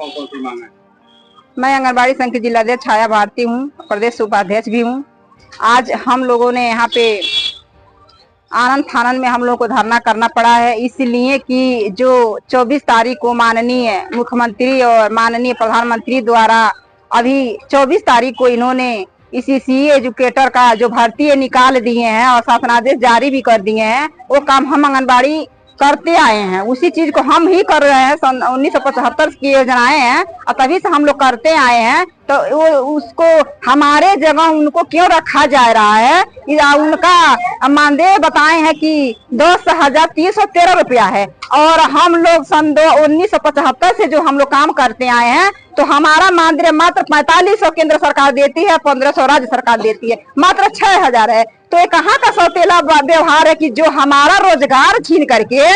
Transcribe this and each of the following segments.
कौन कौन सी मांग है? मैं आंगनबाड़ी संघ की जिलाध्यक्ष छाया भारती हूँ, प्रदेश उपाध्यक्ष भी हूँ। आज हम लोगों ने यहाँ पे आनंद फानन में हम लोगों को धरना करना पड़ा है, इसलिए कि जो 24 तारीख को माननीय मुख्यमंत्री और माननीय प्रधानमंत्री द्वारा अभी 24 तारीख को इन्होंने इसी सीए एजुकेटर का जो भर्ती निकाल दिए हैं और शासनादेश जारी भी कर दिए हैं, वो काम हम आंगनबाड़ी करते आए हैं। उसी चीज को हम ही कर रहे हैं। सन 1975 की योजनाएं हैं और तभी से हम लोग करते आए हैं। तो वो उसको हमारे जगह उनको क्यों रखा जा रहा है? उनका मानदेय बताए हैं कि 10,313 रुपया है और हम लोग सन 1975 से जो हम लोग काम करते आए हैं तो हमारा मानदेय मात्र 4500 केंद्र सरकार देती है, 1500 राज्य सरकार देती है, मात्र 6000 है। तो ये कहाँ का सौतेला व्यवहार है कि जो हमारा रोजगार छीन करके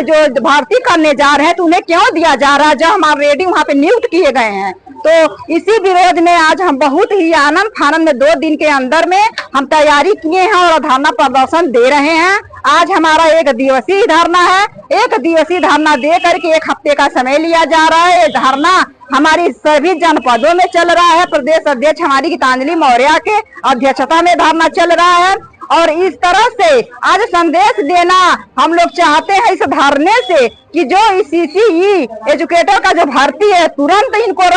जो भर्ती करने जा रहे हैं तो उन्हें क्यों दिया जा रहा है जो हमारे रेडी वहाँ पे नियुक्त किए गए हैं। तो इसी विरोध में आज हम बहुत ही आनंद फानन में 2 दिन के अंदर में हम तैयारी किए हैं और धरना प्रदर्शन दे रहे हैं। आज हमारा 1 दिवसीय धरना है। 1 दिवसीय धरना दे करके 1 हफ्ते का समय लिया जा रहा है। धरना हमारी सभी जनपदों में चल रहा है। प्रदेश अध्यक्ष हमारी गीतांजलि मौर्य के अध्यक्षता में धरना चल रहा है और इस तरह से आज संदेश देना हम लोग चाहते हैं इस धरने से कि जो सीसीई एजुकेटर का जो भर्ती है तुरंत इसको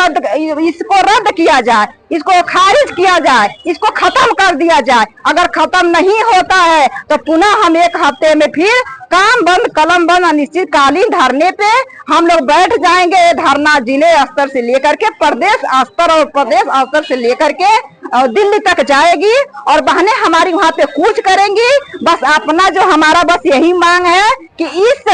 रद्द किया जाए, इसको खारिज किया जाए, इसको खत्म कर दिया जाए। अगर खत्म नहीं होता है तो पुनः हम 1 हफ्ते में फिर काम बंद कलम बंद अनिश्चितकालीन धरने पे हम लोग बैठ जाएंगे। ये धरना जिले स्तर से लेकर के प्रदेश स्तर और प्रदेश स्तर से लेकर के दिल्ली तक जाएगी और बहनें हमारी वहाँ पे कूच करेंगी। बस अपना जो हमारा बस यही मांग है कि इस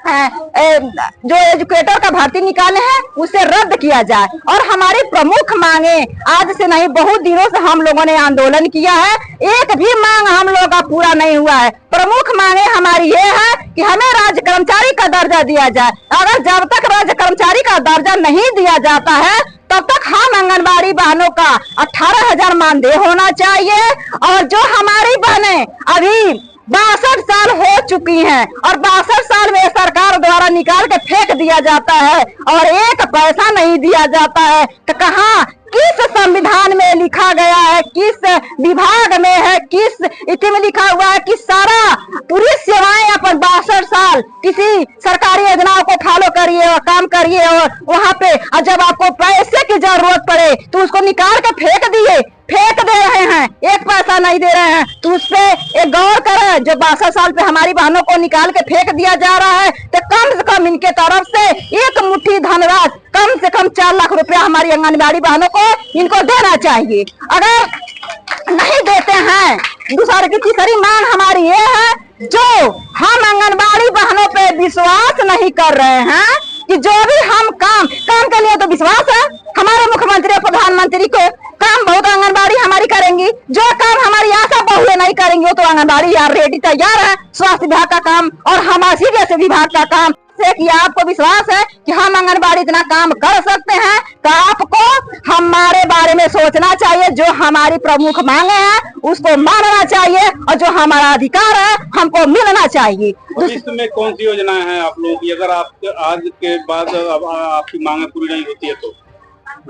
जो एजुकेटर का भर्ती निकाले हैं उसे रद्द किया जाए। और हमारी प्रमुख मांगे आज से नहीं बहुत दिनों से हम लोगों ने आंदोलन किया है, एक भी मांग हम लोगों का पूरा नहीं हुआ है। प्रमुख मांगे हमारी ये है कि हमें राज्य कर्मचारी का दर्जा दिया जाए। अगर जब तक राज्य कर्मचारी का दर्जा नहीं दिया जाता है तब तक हम आंगनबाड़ी बहनों का 18,000 मानदेय होना चाहिए। और जो हमारी बहनें अभी 62 साल हो चुकी हैं और 62 साल में सरकार द्वारा निकाल के फेंक दिया जाता है और 1 पैसा नहीं दिया जाता है, तो कहाँ किस संविधान में लिखा गया है, किस विभाग में है, किस इति में लिखा हुआ है कि सारा पूरी सेवाएं अपन 62 साल किसी सरकारी योजनाओं को फॉलो करिए और काम करिए और वहाँ पे जब आपको पैसे की जरूरत पड़े तो उसको निकाल के फेंक दे रहे हैं, 1 पैसा नहीं दे रहे हैं। तो उस पे एक गौर करें। जो 62 साल पे हमारी बहनों को निकाल के फेंक दिया जा रहा है तो कम से कम इनके तरफ से 1 मुट्ठी धनराशि कम से कम 4 लाख रुपया हमारी आंगनबाड़ी बहनों को इनको देना चाहिए। अगर नहीं देते हैं, दूसरी की तीसरी मांग हमारी ये है जो हम आंगनबाड़ी बहनों पे विश्वास नहीं कर रहे हैं कि जो भी हम काम के लिए तो विश्वास है हमारे मुख्यमंत्री और प्रधानमंत्री को, काम बहुत आंगनबाड़ी हमारी करेंगी। जो काम हमारी आशा बहुएं नहीं करेंगी वो तो आंगनबाड़ी यार रेडी तैयार है। स्वास्थ्य विभाग का काम और हमारे जैसे विभाग का काम से कि आपको विश्वास है कि हम आंगनबाड़ी इतना काम कर सकते हैं तो आपको हमारे बारे में सोचना चाहिए। जो हमारी प्रमुख मांगे हैं उसको मानना चाहिए और जो हमारा अधिकार है हमको मिलना चाहिए। इसमें कौन सी योजनाएं हैं आप लोगों की? अगर आप आज के बाद आपकी मांगे पूरी नहीं होती है तो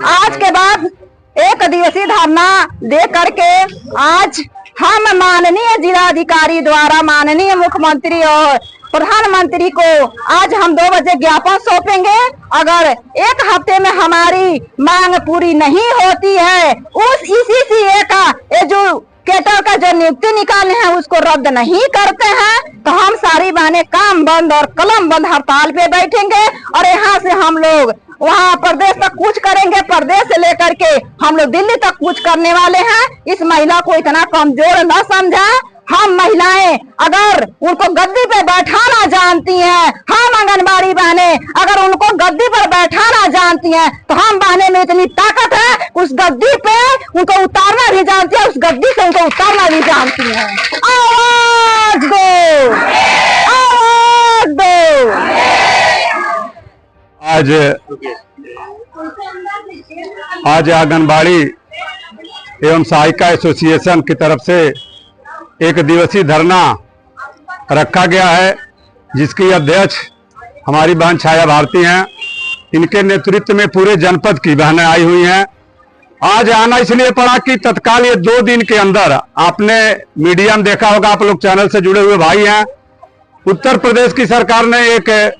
आज के बाद 1 दिवसीय धरना दे करके आज हम माननीय जिलाधिकारी द्वारा माननीय मुख्यमंत्री और प्रधानमंत्री को आज हम 2 बजे ज्ञापन सौंपेंगे। अगर 1 हफ्ते में हमारी मांग पूरी नहीं होती है उस इसी का एजुकेटर का जो नियुक्ति निकाले हैं उसको रद्द नहीं करते हैं तो हम सारी बहनें काम बंद और कलम बंद हड़ताल पे बैठेंगे और यहाँ से हम लोग वहाँ प्रदेश तक कूच करेंगे। प्रदेश से लेकर के हम लोग दिल्ली तक कूच करने वाले हैं। इस महिला को इतना कमजोर न समझा। हम महिलाएं अगर उनको गद्दी पे बैठाना जानती हैं, हम आंगनबाड़ी बहनें अगर उनको गद्दी पर बैठाना जानती हैं तो हम बहनें में इतनी ताकत है उस गद्दी पे उनको उतारना भी जानती है, उस गद्दी से उनको उतारना भी जानती हैं। आवाज दो, आवाज दो। आज आंगनबाड़ी एवं सहायिका एसोसिएशन की तरफ से 1 दिवसीय धरना रखा गया है जिसकी अध्यक्ष हमारी बहन छाया भारती हैं इनके नेतृत्व में पूरे जनपद की बहनें आई हुई हैं। आज आना इसलिए पड़ा कि तत्काल ये 2 दिन के अंदर, आपने मीडिया में देखा होगा, आप लोग चैनल से जुड़े हुए भाई हैं, उत्तर प्रदेश की सरकार ने एक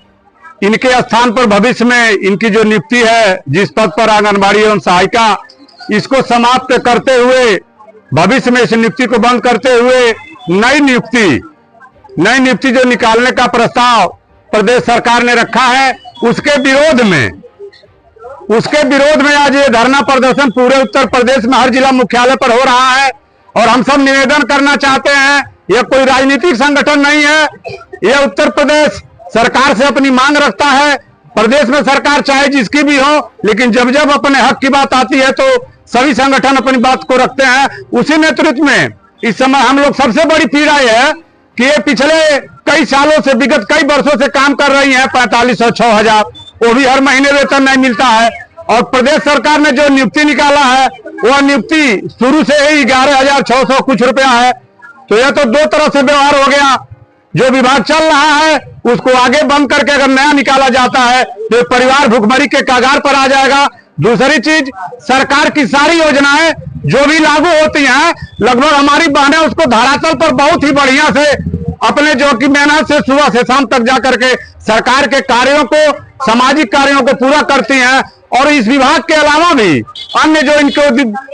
इनके स्थान पर भविष्य में इनकी जो नियुक्ति है, जिस पद पर आंगनबाड़ी एवं सहायिका, इसको समाप्त करते हुए, भविष्य में इस नियुक्ति को बंद करते हुए नई नियुक्ति जो निकालने का प्रस्ताव प्रदेश सरकार ने रखा है, उसके विरोध में आज ये धरना प्रदर्शन पूरे उत्तर प्रदेश में हर जिला मुख्यालय पर हो रहा है। और हम सब निवेदन करना चाहते हैं, यह कोई राजनीतिक संगठन नहीं है, यह उत्तर प्रदेश सरकार से अपनी मांग रखता है। प्रदेश में सरकार चाहे जिसकी भी हो, लेकिन जब जब अपने हक की बात आती है तो सभी संगठन अपनी बात को रखते हैं। उसी नेतृत्व में इस समय हम लोग सबसे बड़ी पीड़ा यह है कि ये पिछले कई सालों से, विगत कई वर्षों से काम कर रही हैं, 4500 6000, वो भी हर महीने वेतन नहीं मिलता है। और प्रदेश सरकार ने जो नियुक्ति निकाला है, वह नियुक्ति शुरू से ही 11,600 कुछ रुपया है। तो यह तो 2 तरह से व्यवहार हो गया। जो विभाग चल रहा है उसको आगे बंद करके अगर नया निकाला जाता है तो परिवार भुखमरी के कगार पर आ जाएगा। दूसरी चीज, सरकार की सारी योजनाएं जो भी लागू होती हैं, लगभग हमारी बहनें उसको धरातल पर बहुत ही बढ़िया से अपने जो कि मेहनत से सुबह से शाम तक जा करके सरकार के कार्यों को, सामाजिक कार्यों को पूरा करती हैं। और इस विभाग के अलावा भी अन्य जो इनको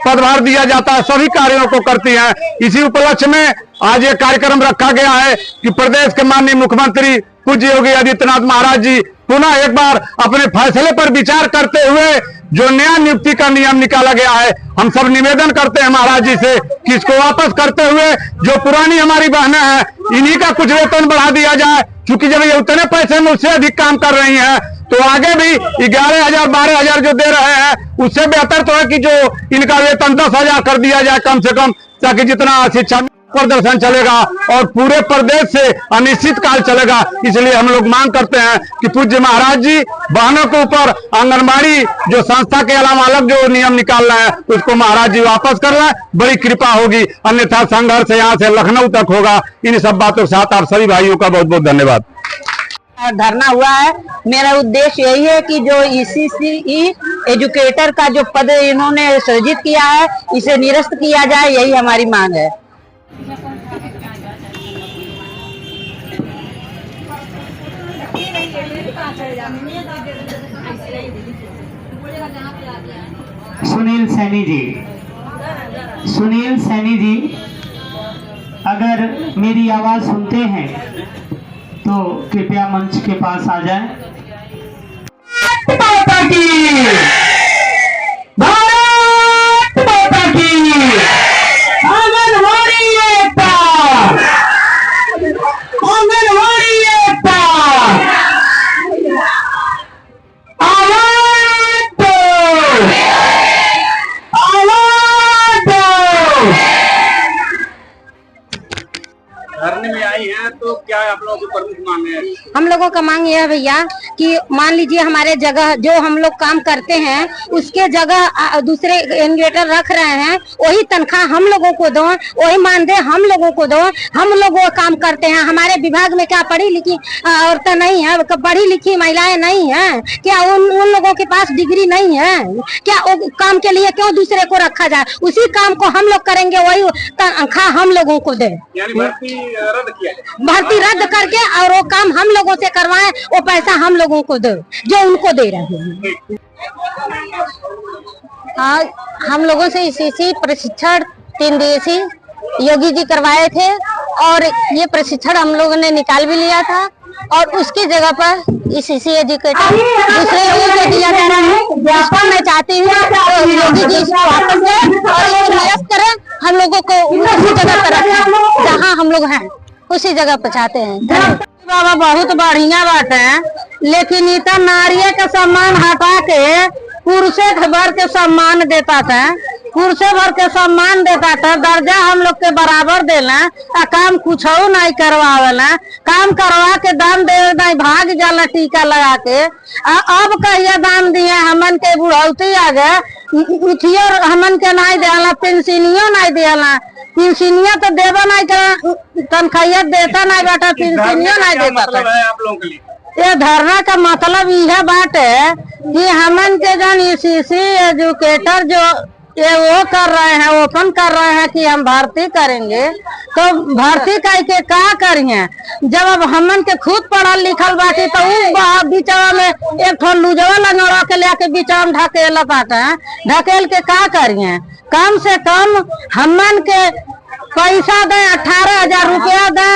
पदभार दिया जाता है, सभी कार्यों को करती हैं। इसी उपलक्ष्य में आज ये कार्यक्रम रखा गया है कि प्रदेश के माननीय मुख्यमंत्री पूज्य योगी आदित्यनाथ महाराज जी पुनः एक बार अपने फैसले पर विचार करते हुए जो नया नियुक्ति का नियम निकाला गया है, हम सब निवेदन करते हैं महाराज जी से कि इसको वापस करते हुए जो पुरानी हमारी बहनें हैं, इन्हीं का कुछ वेतन बढ़ा दिया जाए। क्योंकि जब ये उतने पैसे में उससे अधिक काम कर रही हैं, तो आगे भी 11,000 12,000 जो दे रहे हैं, उससे बेहतर तो है कि जो इनका वेतन 10,000 कर दिया जाए कम से कम, ताकि जितना शिक्षा प्रदर्शन चलेगा और पूरे प्रदेश से अनिश्चित काल चलेगा। इसलिए हम लोग मांग करते हैं कि पूज्य महाराज जी बहनों के ऊपर आंगनबाड़ी जो संस्था के अलावा अलग जो नियम निकाल रहे हैं, उसको महाराज जी वापस कर लें, बड़ी कृपा होगी। अन्यथा संघर्ष यहाँ से लखनऊ तक होगा। इन सब बातों के साथ आप सभी भाइयों का बहुत बहुत धन्यवाद। धरना हुआ है, मेरा उद्देश्य यही है कि जो ईसीसी एजुकेटर का जो पद इन्होंने सृजित किया है, इसे निरस्त किया जाए, यही हमारी मांग है। सुनील सैनी जी, अगर मेरी आवाज सुनते हैं तो कृपया मंच के पास आ जाएं। भारत माता की, भारत माता की, आंगनवाड़ी एकता, आंगनवाड़ी एकता, आवाज दो, आवाज दो। धरने में आई हैं तो क्या आप लोगों की प्रमुख मांग है? हम लोगों का मांग यह है भैया कि मान लीजिए हमारे जगह जो हम लोग काम करते हैं, उसके जगह दूसरे एजुकेटर रख रहे हैं, वही तनख्वाह हम लोगों को दो, वही मानदेय हम लोगों को दो। हम लोग वो काम करते हैं। हमारे विभाग में क्या पढ़ी लिखी औरतें नहीं है, पढ़ी लिखी महिलाएं नहीं है क्या? उन लोगों के पास डिग्री नहीं है क्या? वो काम के लिए क्यों दूसरे को रखा जाए? उसी काम को हम लोग करेंगे, वही तनख्वाह हम लोगों को दे। भर्ती रद्द करके और वो काम हम लोगों से करवाएं, वो पैसा हम लोगों को दो जो उनको दे रहे हैं। हाँ, हम लोगों से इसी प्रशिक्षण 3 दिवसीय योगी जी करवाए थे और ये प्रशिक्षण हम लोगों ने निकाल भी लिया था और उसकी जगह पर इसी एजुकेटर दूसरे लोगों को दिया जा रहा है। जिसको मैं चाहती हूँ तो योगी जी इसको वापस दें और इसको निरस्त करें। हम लोगों को उसी जगह पर रखें जहाँ हम लोग हैं, उसी जगह पर चाहते हैं। बाबा बहुत बढ़िया बात है, लेकिन इतना नारियों का सम्मान हटा के पुरुषों भर के सम्मान देता था, पुरुषों भर के सम्मान देता था। दर्जा हम लोग के बराबर देना, काम कुछ नहीं करवावेला, काम करवा के दान दे नहीं, भाग जाला टीका लगा के। अब कहिए दान दिए, हमन के बुढ़ौती आ गए, उठियो हमन के नहीं देला, पेंशनियो नहीं देला। पेंशनिया तो देवा नहीं कर, तनख्वाह देता नहीं बेटा, पेंशनियो नहीं देता। आप लोगों के लिए ये धरना का मतलब यह बात है कि हमन के जन ईसीसी एजुकेटर जो ये वो कर रहे हैं, ओपन कर रहे हैं कि हम भर्ती करेंगे, तो भर्ती करके का करिए जब अब हमन के खुद पढ़ल लिखल बाकी तो बीचवा में एक ठो लूजवा लंगड़ा के लेके बीचवा में ढकेल बाटे, ढकेल के का करिए। कम से कम हमन के पैसा दे 18,000 रुपया दे।